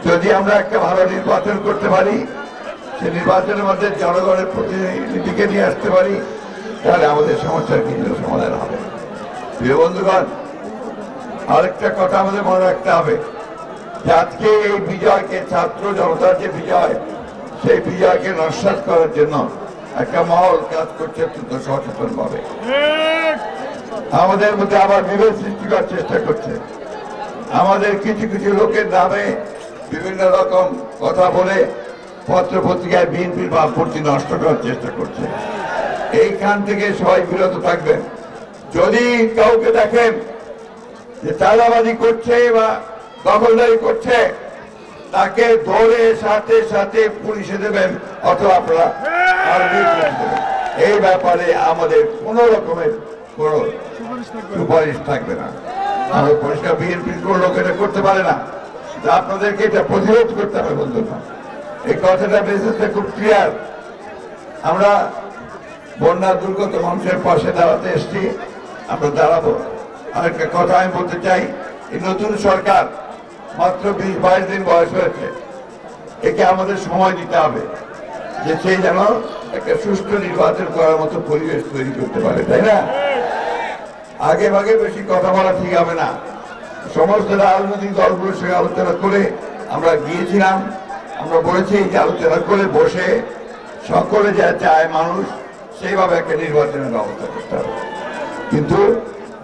যদি আমরা একটা ভালো নির্বাচন করতে পারি, সেই নির্বাচনের মধ্যে জনগণের প্রতিনিধিকে নিয়ে আসতে পারি, তাহলে আমাদের সমস্যার কিন্তু সমাধান হবে। প্রিয় বন্ধুগণ, আরেকটা কথা আমাদের মনে রাখতে হবে যে আজকে এই বিজয়কে, ছাত্র জনতার যে বিজয়, সেই বিজয়কে নস্যাৎ করার জন্য একটা মহল কাজ করছে অত্যন্ত সচেতন ভাবে। আমাদের মধ্যে আবার বিভেদ সৃষ্টি করার চেষ্টা করছে। আমাদের কিছু কিছু লোকের নামে বিভিন্ন রকম কথা বলে পত্র পত্রিকায় বিএনপির ভাবমূর্তি নষ্ট করার চেষ্টা করছে। এইখান থেকে সবাই বিরত থাকবেন। যদি কাউকে দেখেন যে চাঁদাবাজি করছে বা দখলদারি করছে, তাকে ধরে সাথে সাথে পুলিশে দেবেন অথবা আপনারা এই ব্যাপারে আমাদের কোন রকমের কোন সুপারিশ থাকবে না। আমরা পরিষ্কার বিএনপির কোন লোক এটা করতে পারে না। আপনাদেরকে এটা প্রতিরোধ করতে হবে বন্ধুরা। এই কথাটা মেসেজটা খুব ক্লিয়ার। আমরা বন্যা দুর্গত মানুষের পাশে দাঁড়াতে এসেছি, আমরা দাঁড়াবো। আরেকটা কথা আমি বলতে চাই, এই নতুন সরকার মাত্র 20-22 দিন বয়স হয়েছে, একে আমাদের সময় দিতে হবে যে সে যেন একটা সুষ্ঠু নির্বাচন করার মতো পরিবেশ তৈরি করতে পারে, তাই না? আগে ভাগে বেশি কথা বলা ঠিক হবে না। সমস্ত রাজনৈতিক দলগুলোর সঙ্গে আলোচনা করে আমরা গিয়েছিলাম, আমরা বলেছি যে আলোচনা করে বসে সকলে যা চায় মানুষ সেইভাবে একটা নির্বাচনের ব্যবস্থা করতে হবে। কিন্তু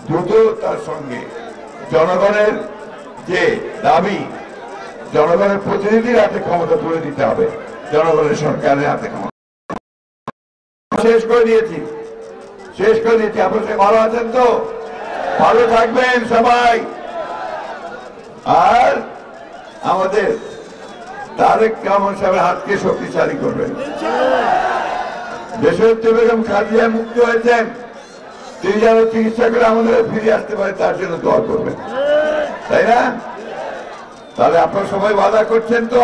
দ্রুত তার সঙ্গে জনগণের যে দাবি, জনগণের প্রতিনিধির হাতে ক্ষমতা তুলে দিতে হবে, জনগণের সরকারের হাতে ক্ষমতা শেষ করে দিয়েছি। আপনারা ভালো আছেন তো? ভালো থাকবেন সবাই। আর আমাদের তারেক রহমান সাহেবের হাতকে শক্তিশালী করবেন। দেশনেত্রী বেগম খালেদা মুক্ত হয়েছেন, তিনি যেন চিকিৎসা করে আমাদের ফিরে আসতে পারে তার জন্য দোয়া করবেন, তাই না? তাহলে আপনারা সবাই ওয়াদা করছেন তো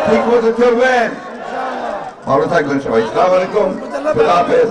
ঠিক মতো চলবেন? ভালো থাকবেন সবাই। আসসালামু আলাইকুম, খোদা হাফেজ।